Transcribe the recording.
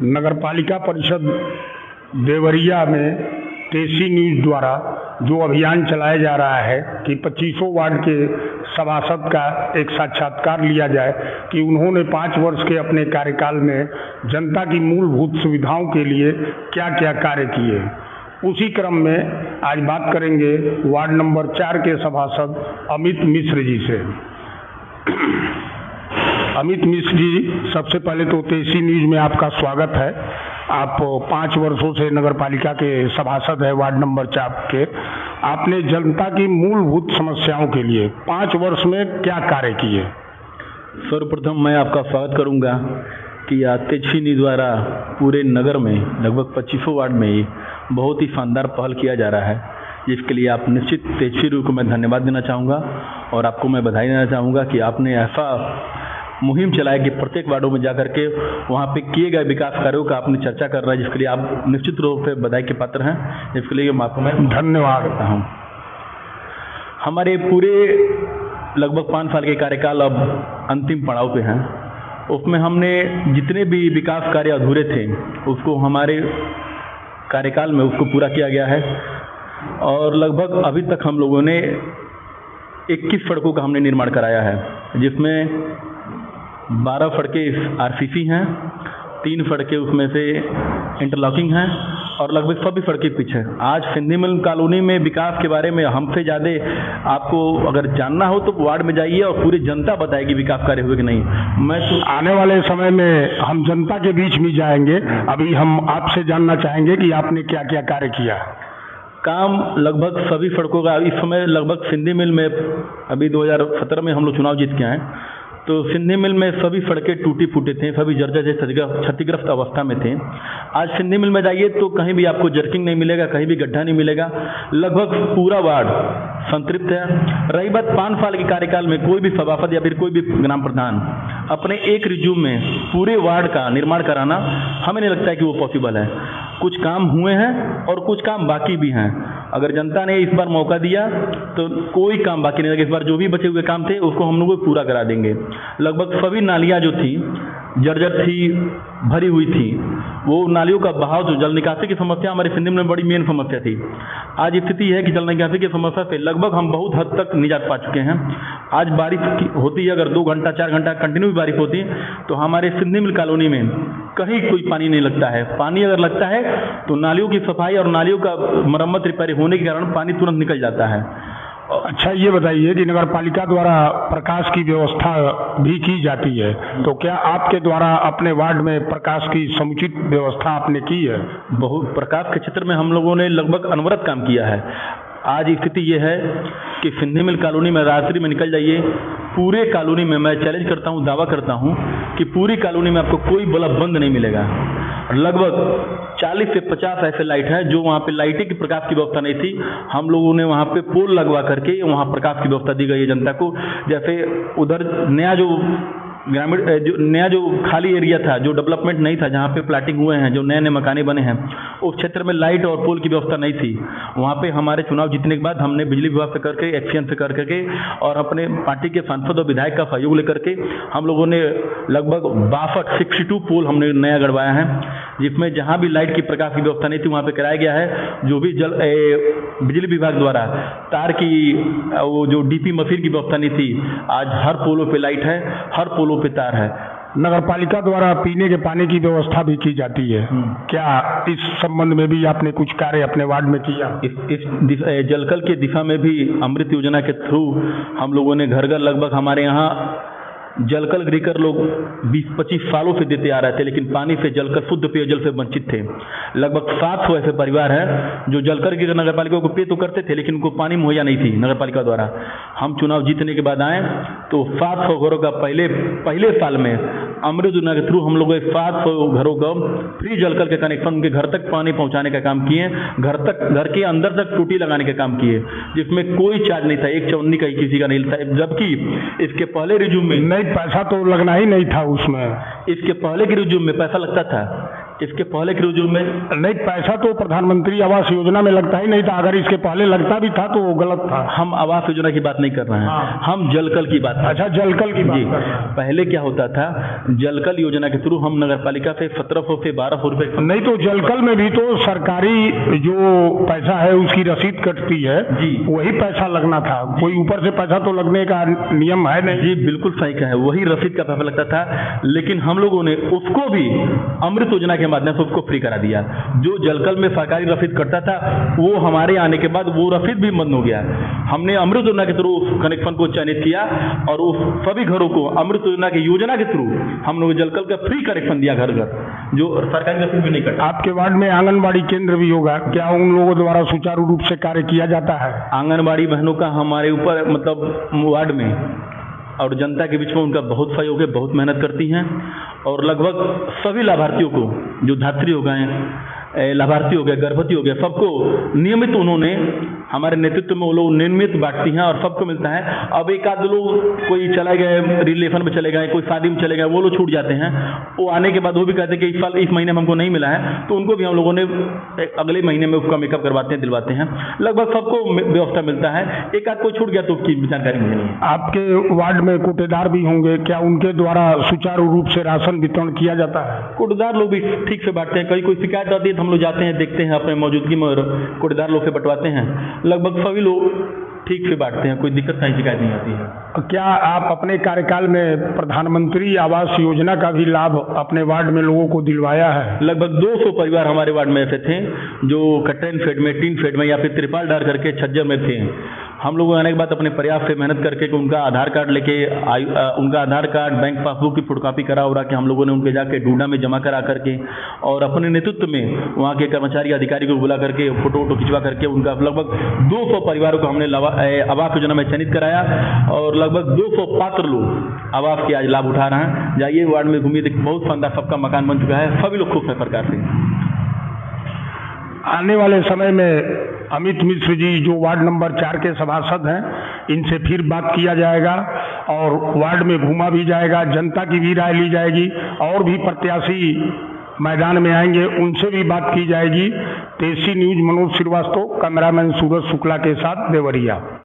नगरपालिका परिषद देवरिया में टेसी न्यूज़ द्वारा जो अभियान चलाया जा रहा है कि 25 वार्ड के सभासद का एक साक्षात्कार लिया जाए कि उन्होंने 5 वर्ष के अपने कार्यकाल में जनता की मूलभूत सुविधाओं के लिए क्या क्या कार्य किए। उसी क्रम में आज बात करेंगे वार्ड नंबर 4 के सभासद अमित मिश्र जी से। अमित मिश्र जी, सबसे पहले तो टेसी न्यूज़ में आपका स्वागत है। आप 5 वर्षों से नगर पालिका के सभासद हैं वार्ड नंबर 4 के। आपने जनता की मूलभूत समस्याओं के लिए 5 वर्ष में क्या कार्य किए? सर्वप्रथम मैं आपका स्वागत करूंगा कि आज टेसी न्यूज़ द्वारा पूरे नगर में लगभग 25 वार्ड में ही बहुत ही शानदार पहल किया जा रहा है, जिसके लिए आप निश्चित टेसी न्यूज़ को मैं धन्यवाद देना चाहूँगा और आपको मैं बधाई देना चाहूँगा कि आपने ऐसा मुहिम चलाया कि प्रत्येक वार्डों में जाकर के वहाँ पे किए गए विकास कार्यों का आपने चर्चा कर रहा है, जिसके लिए आप निश्चित रूप से बधाई के पात्र हैं। इसके लिए आपको मैं धन्यवाद करता हूँ। हमारे पूरे लगभग 5 साल के कार्यकाल अब अंतिम पड़ाव पे हैं। उसमें हमने जितने भी विकास कार्य अधूरे थे उसको हमारे कार्यकाल में उसको पूरा किया गया है और लगभग अभी तक हम लोगों ने 21 सड़कों का हमने निर्माण कराया है, जिसमें 12 सड़कें आरसीसी हैं, 3 सड़कें उसमें से इंटरलॉकिंग हैं और लगभग सभी सड़कें पिच हैं। आज सिंधी मिल कॉलोनी में विकास के बारे में हमसे ज़्यादा आपको अगर जानना हो तो वार्ड में जाइए और पूरी जनता बताएगी विकास कार्य हुए कि नहीं। मैं तो आने वाले समय में हम जनता के बीच में जाएंगे। अभी हम आपसे जानना चाहेंगे कि आपने क्या क्या कार्य किया। काम लगभग सभी सड़कों का इस समय लगभग सिंधी मिल में अभी 2017 में हम लोग चुनाव जीत के आए तो सिंधी मिल में सभी सड़कें टूटी फूटे थे, सभी जर्जर क्षतिग्रस्त अवस्था में थे। आज सिंधी मिल में जाइए तो कहीं भी आपको जर्किंग नहीं मिलेगा, कहीं भी गड्ढा नहीं मिलेगा, लगभग पूरा वार्ड संतृप्त है। रही बात 5 साल के कार्यकाल में कोई भी सभापति या फिर कोई भी ग्राम प्रधान अपने एक रिज्यूम में पूरे वार्ड का निर्माण कराना हमें नहीं लगता है कि वो पॉसिबल है। कुछ काम हुए हैं और कुछ काम बाकी भी हैं। अगर जनता ने इस बार मौका दिया तो कोई काम बाकी नहीं, इस बार जो भी बचे हुए काम थे उसको हम लोग पूरा करा देंगे। लगभग सभी नालियां जो थी जर्जर थी, भरी हुई थी, वो नालियों का बहाव जो जल निकासी की समस्या हमारे सिंधी में बड़ी मेन समस्या थी। आज स्थिति है कि जल निकासी की समस्या से लगभग हम बहुत हद तक निजात पा चुके हैं। आज बारिश होती है, अगर 2 घंटा 4 घंटा कंटिन्यू बारिश होती है तो हमारे सिंधी मिल कॉलोनी में कहीं कोई पानी नहीं लगता है। पानी अगर लगता है तो नालियों की सफाई और नालियों का मरम्मत रिपेयरिंग होने के कारण पानी तुरंत निकल जाता है। अच्छा, ये बताइए कि नगर पालिका द्वारा प्रकाश की व्यवस्था भी की जाती है, तो क्या आपके द्वारा अपने वार्ड में प्रकाश की समुचित व्यवस्था आपने की है? बहुत प्रकाश के क्षेत्र में हम लोगों ने लगभग अनवरत काम किया है। आज स्थिति ये है कि सिंधी मिल कॉलोनी में रात्रि में निकल जाइए, पूरे कॉलोनी में मैं चैलेंज करता हूँ, दावा करता हूँ कि पूरी कॉलोनी में आपको कोई बल्ब बंद नहीं मिलेगा। लगभग 40 से 50 ऐसे लाइट है जो वहाँ पे लाइटें की प्रकाश की व्यवस्था नहीं थी, हम लोगों ने वहाँ पे पोल लगवा करके वहाँ प्रकाश की व्यवस्था दी गई है जनता को। जैसे उधर नया जो ग्रामीण जो नया जो खाली एरिया था, जो डेवलपमेंट नहीं था, जहाँ पे प्लाटिंग हुए हैं, जो नए नए मकाने बने हैं, उस क्षेत्र में लाइट और पोल की व्यवस्था नहीं थी। वहाँ पे हमारे चुनाव जीतने के बाद हमने बिजली विभाग से करके, एक्सीएन से करके और अपने पार्टी के सांसद और विधायक का सहयोग लेकर के हम लोगों ने लगभग 62 पोल हमने नया गड़वाया है, जिसमें जहाँ भी लाइट की प्रकाश की व्यवस्था नहीं थी वहाँ पे कराया गया है। जो भी बिजली विभाग द्वारा तार की वो जो डीपी मशीन की व्यवस्था नहीं थी, आज हर पोलों पे लाइट है, हर पोलों पे तार है। नगर पालिका द्वारा पीने के पानी की व्यवस्था भी की जाती है, क्या इस संबंध में भी आपने कुछ कार्य अपने वार्ड में किया? इस जलकल की दिशा में भी अमृत योजना के थ्रू हम लोगों ने घर घर लगभग हमारे यहाँ जलकल गृहकर लोग 20-25 सालों से देते आ रहे थे, लेकिन पानी से जलकर शुद्ध पेयजल से वंचित थे। लगभग 700 ऐसे परिवार हैं जो जलकर की नगर पालिका को पे तो करते थे लेकिन उनको पानी मुहैया नहीं थी नगर पालिका द्वारा। हम चुनाव जीतने के बाद आए तो 700 घरों का पहले साल में अमृत योजना के थ्रू हम लोग 700 घरों का फ्री जलकल के कनेक्शन उनके घर तक पानी पहुँचाने का काम किए, घर के अंदर तक टूटी लगाने का काम किए, जिसमें कोई चार्ज नहीं था, 1 चौन्नी का किसी का नहीं था। जबकि इसके पहले रिज्यूम में पैसा तो लगना ही नहीं था उसमें, इसके पहले के रिज्यूम में पैसा लगता था। इसके पहले के रुजू में नहीं, पैसा तो प्रधानमंत्री आवास योजना में लगता ही नहीं था। अगर इसके पहले लगता भी था तो वो गलत था। हम आवास योजना की बात नहीं कर रहे हैं। हाँ। हम जलकल की बात। अच्छा, जलकल की बात जी। कर रहे हैं। पहले क्या होता था, जलकल योजना के थ्रू हम नगर पालिका से 1700 से 1200 रुपए। नहीं तो जलकल में भी तो सरकारी जो पैसा है उसकी रसीद कटती है जी, वही पैसा लगना था। कोई ऊपर से पैसा तो लगने का नियम है नहीं। जी बिल्कुल सही कहा है, वही रसीद का पैसा लगता था। लेकिन हम लोगों ने उसको भी अमृत योजना के माध्यम से उसको फ्री करा दिया। जो जलकल में सरकारी रसीद कटता था वो हमारे आने के बाद वो रसीद भी बंद हो गया। हमने अमृत योजना के थ्रू कनेक्शन को चयनित किया और उस सभी घरों को अमृत योजना की योजना के थ्रू हम लोग जलकल का फ्री कनेक्शन दिया घर घर, जो सरकारी रसीद भी नहीं कटा। आपके वार्ड में आंगनबाड़ी केंद्र भी होगा, क्या उन लोगों द्वारा सुचारू रूप से कार्य किया जाता है? आंगनबाड़ी बहनों का हमारे ऊपर मतलब वार्ड में और जनता के बीच में उनका बहुत सहयोग है, बहुत मेहनत करती हैं और लगभग सभी लाभार्थियों को, जो धात्री हो गए, लाभार्थी हो गए, गर्भवती हो गए, सबको नियमित उन्होंने हमारे नेतृत्व में वो लोग नियमित बांटती हैं और सबको मिलता है। अब एक आध लोग कोई चले गए, रिलेशन में चले गए, कोई शादी में चले गए, वो लोग छूट जाते हैं। वो आने के बाद वो भी कहते हैं कि इस साल इस महीने में हमको नहीं मिला है, तो उनको भी हम लोगों ने अगले महीने में उसका मेकअप करवाते हैं, दिलवाते हैं। लगभग सबको व्यवस्था मिलता है। एक आध कोई छूट गया तो उसकी जानकारी मुझे नहीं है। आपके वार्ड में कोटेदार भी होंगे, क्या उनके द्वारा सुचारू रूप से राशन वितरण किया जाता है? कोटेदार लोग भी ठीक से बांटते हैं। कहीं कोई शिकायत आती है हम लोग जाते हैं, देखते हैं, अपने मौजूदगी में कोटेदार लोग से बंटवाते हैं। लगभग सभी लोग ठीक से बांटते हैं, कोई दिक्कत नहीं, शिकायत नहीं आती है। क्या आप अपने कार्यकाल में प्रधानमंत्री आवास योजना का भी लाभ अपने वार्ड में लोगों को दिलवाया है? लगभग 200 परिवार हमारे वार्ड में ऐसे थे जो कट्रेन फेड में, टीन फेड में या फिर त्रिपाल डाल करके छज्जे में थे। हम लोगों आने के बाद अपने प्रयास से मेहनत करके उनका आधार कार्ड लेके उनका आधार कार्ड, बैंक पासबुक की फोटोकॉपी करा उरा के हम लोगों ने उनके जाके डूडा में जमा करा करके और अपने नेतृत्व में वहाँ के कर्मचारी अधिकारी को बुला करके फोटो वोटो खिंचवा करके उनका लगभग 200 परिवारों को हमने आवास योजना में चयनित कराया और लगभग 200 पात्र लोग आवास के आज लाभ उठा रहे हैं। जाइए वार्ड में घूमिए, बहुत शानदार सबका मकान बन चुका है, सभी लोग खुश है प्रकार से। आने वाले समय में अमित मिश्र जी जो वार्ड नंबर 4 के सभासद हैं, इनसे फिर बात किया जाएगा और वार्ड में घूमा भी जाएगा, जनता की भी राय ली जाएगी और भी प्रत्याशी मैदान में आएंगे, उनसे भी बात की जाएगी। तेसी न्यूज मनोज श्रीवास्तव, कैमरामैन सूरज शुक्ला के साथ देवरिया।